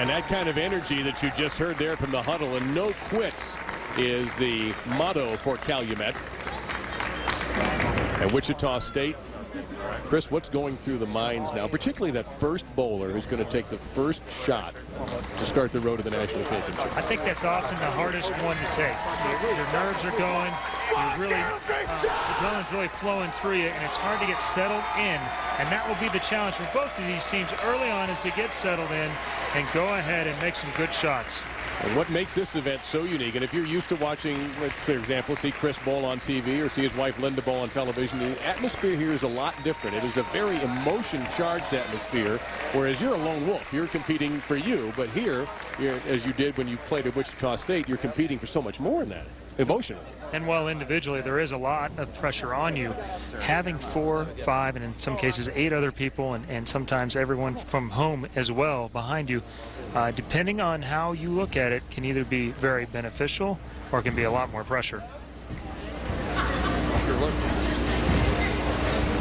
And that kind of energy that you just heard there from the huddle, and no quits is the motto for Calumet. And Wichita State, Chris, what's going through the minds now, particularly that first bowler who's going to take the first shot to start the road to the national championship? I think that's often the hardest one to take. Your nerves are going. You're really, the adrenaline's really flowing through you, and it's hard to get settled in. And that will be the challenge for both of these teams early on, is to get settled in and go ahead and make some good shots. And what makes this event so unique, and if you're used to watching, let's say, for example, see Chris bowl on TV or see his wife Linda bowl on television, the atmosphere here is a lot different. It is a very emotion-charged atmosphere, whereas you're a lone wolf. You're competing for you, but here, as you did when you played at Wichita State, you're competing for so much more than that, emotionally. And while individually there is a lot of pressure on you, having 4, 5, and in some cases 8 other people, and sometimes everyone from home as well behind you, depending on how you look at it, can either be very beneficial or can be a lot more pressure.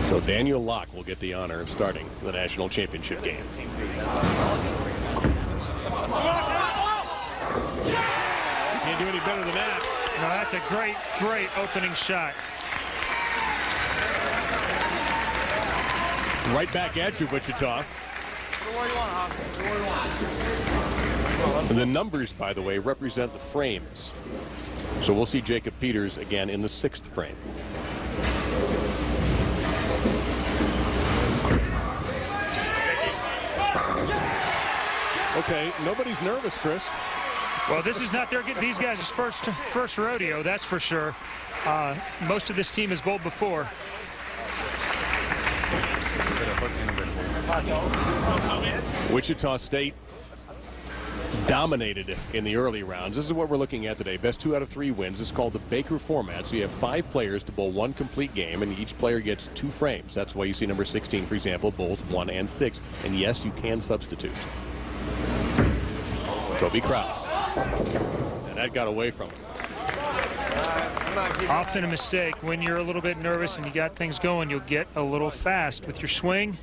So Daniel Locke will get the honor of starting the national championship game. Can't do any better than that. No, that's a great, great opening shot. Right back at you, Wichita. And the numbers, by the way, represent the frames. So we'll see Jacob Peters again in the 6th frame. Okay, nobody's nervous, Chris. Well, this is not these guys' first rodeo, that's for sure. Most of this team has bowled before. Wichita State dominated in the early rounds. This is what we're looking at today. Best 2 out of 3 wins. It's called the Baker format. So you have 5 players to bowl 1 complete game, and each player gets 2 frames. That's why you see number 16, for example, bowls 1 and 6. And yes, you can substitute. Toby Kraus. And that got away from him. Often a mistake. When you're a little bit nervous and you got things going, you'll get a little fast with your swing.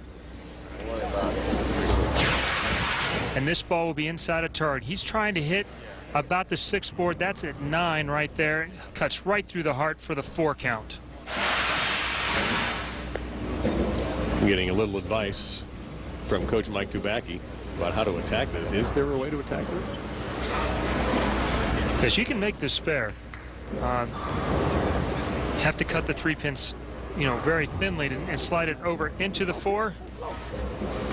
And this ball will be inside a target. He's trying to hit about the 6th board. That's at 9 right there. Cuts right through the heart for the 4 count. I'm getting a little advice from Coach Mike Kubacki about how to attack this. Is there a way to attack this? Yes, you can make this spare. You have to cut the 3 pins, very thinly and slide it over into the 4.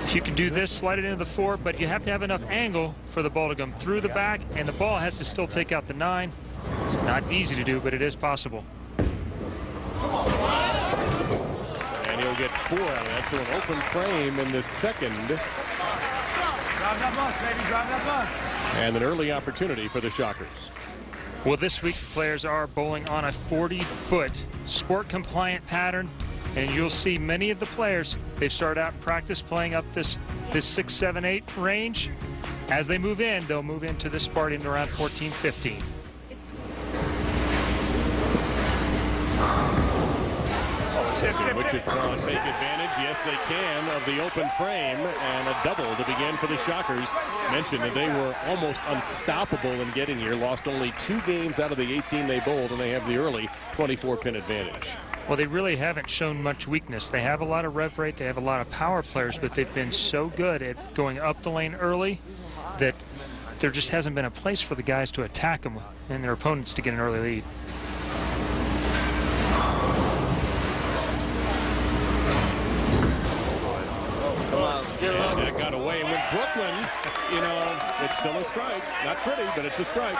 If you can do this, slide it into the 4, but you have to have enough angle for the ball to come through the back, and the ball has to still take out the 9. It's not easy to do, but it is possible. And he'll get 4 out of that, so an open frame in the 2nd. Drive that bus, baby, drive that bus. And an early opportunity for the Shockers. Well, this week the players are bowling on a 40-foot sport-compliant pattern, and you'll see many of the players, they've started out in practice playing up this 6, 7, 8 range. As they move in, they'll move into this part in around 14, 15. Can Wichita take advantage? Yes, they can, of the open frame, and a double to begin for the Shockers. Mentioned that they were almost unstoppable in getting here. Lost only 2 games out of the 18 they bowled, and they have the early 24-pin advantage. Well, they really haven't shown much weakness. They have a lot of rev rate, they have a lot of power players, but they've been so good at going up the lane early that there just hasn't been a place for the guys to attack them and their opponents to get an early lead. And that got away. And with Brooklyn, it's still a strike. Not pretty, but it's a strike.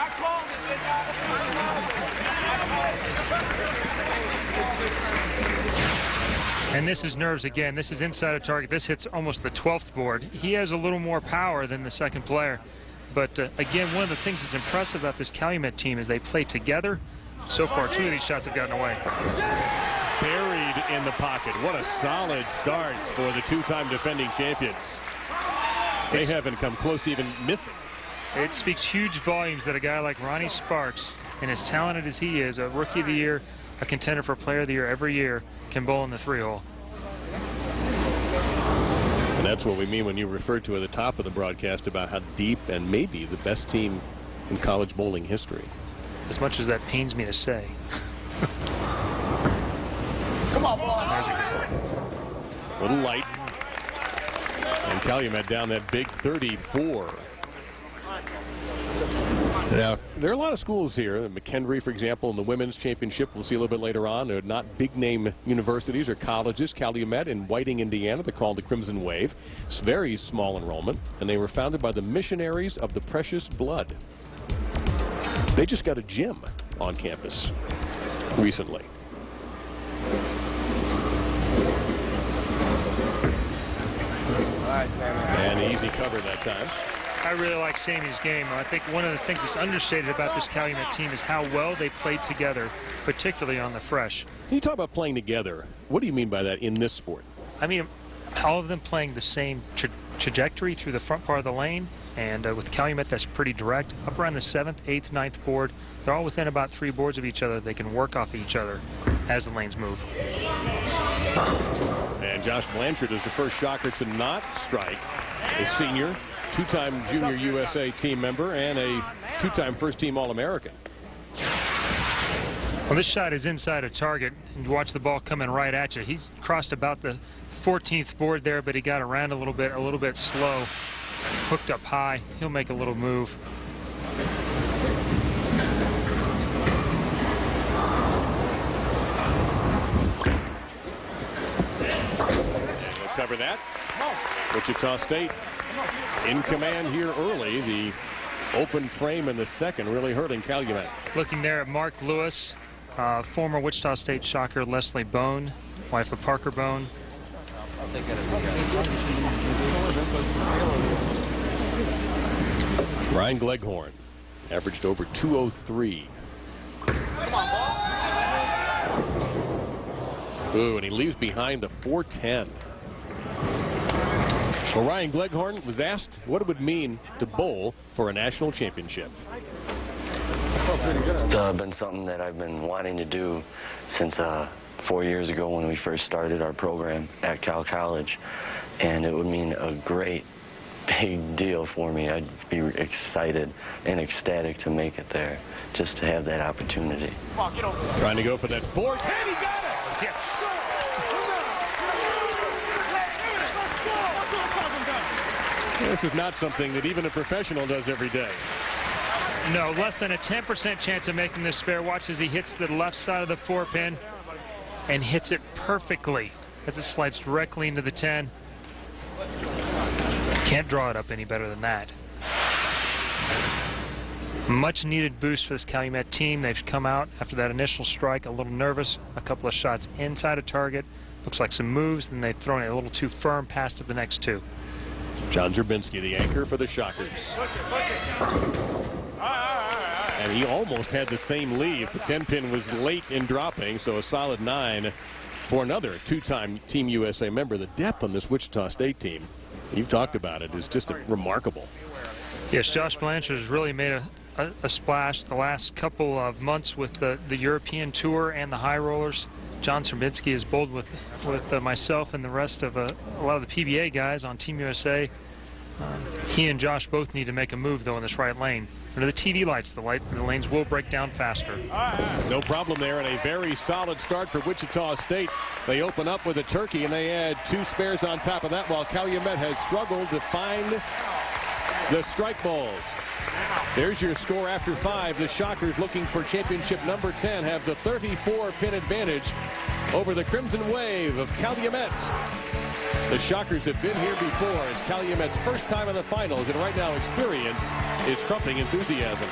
And this is nerves again. This is inside a target. This hits almost the 12th board. He has a little more power than the 2nd player. But again, one of the things that's impressive about this Calumet team is they play together. So far, 2 of these shots have gotten away. Buried in the pocket. What a solid start for the 2-time defending champions. They haven't come close to even missing. It speaks huge volumes that a guy like Ronnie Sparks, and as talented as he is, a Rookie of the Year, a contender for Player of the Year every year, can bowl in the 3-hole. And That's what we mean when you referred to at the top of the broadcast about how deep and maybe the best team in college bowling history. As much as that pains me to say. Come on, boy. There's a Little light. And Calumet down that big 34. Now, there are a lot of schools here. McHenry, for example, in the women's championship, we'll see a little bit later on. They're not big-name universities or colleges. Calumet in Whiting, Indiana, they're called the Crimson Wave. It's very small enrollment, and they were founded by the Missionaries of the Precious Blood. They just got a gym on campus recently. All right, Sammy. And an easy cover that time. I really like Sammy's game. I think one of the things that's understated about this Calumet team is how well they played together, particularly on the fresh. You talk about playing together. What do you mean by that in this sport? I mean, all of them playing the same trajectory through the front part of the lane, and with Calumet, that's pretty direct. Up around the 7th, 8th, 9th board, they're all within about 3 boards of each other. They can work off of each other as the lanes move. And Josh Blanchard is the first Shocker to not strike. A senior, 2-time Junior USA team member, and a 2-time first-team All-American. Well, this shot is inside a target, and you watch the ball coming right at you. He crossed about the 14th board there, but he got around a little bit slow, hooked up high. He'll make a little move. And he'll cover that. Wichita State in command here early. The open frame in the second really hurting Calumet. Looking there at Mark Lewis, former Wichita State Shocker Leslie Bone, wife of Parker Bone. Ryan Gleghorn averaged over 203. Ooh, and he leaves behind a 410. Well, Ryan Gleghorn was asked what it would mean to bowl for a national championship. It's been something that I've been wanting to do since 4 years ago when we first started our program at Cal College, and it would mean a great big deal for me. I'd be excited and ecstatic to make it there, just to have that opportunity. Trying to go for that 410, he got it! Yes. This is not something that even a professional does every day. No, less than a 10% chance of making this spare. Watch as he hits the left side of the 4-pin and hits it perfectly as it slides directly into the 10. Can't draw it up any better than that. Much needed boost for this Calumet team. They've come out after that initial strike a little nervous. A couple of shots inside a target. Looks like some moves, then they've thrown it a little too firm past to the next two. John Zerbinski, the anchor for the Shockers. And he almost had the same leave. The 10-pin was late in dropping, so a solid 9 for another 2-time Team USA member. The depth on this Wichita State team, you've talked about it, is just remarkable. Yes, Josh Blanchard has really made a splash the last couple of months with the European Tour and the High Rollers. John Zerbinski is bowled with myself and the rest of a lot of the PBA guys on Team USA. He and Josh both need to make a move, though, in this right lane. Under the TV lights, the lanes will break down faster. No problem there, and a very solid start for Wichita State. They open up with a turkey, and they add 2 spares on top of that, while Calumet has struggled to find the strike balls. There's your score after 5. The Shockers, looking for championship number 10, have the 34-pin advantage over the Crimson Wave of Calumet. The Shockers have been here before. It's Calumet's first time in the finals, and right now experience is trumping enthusiasm.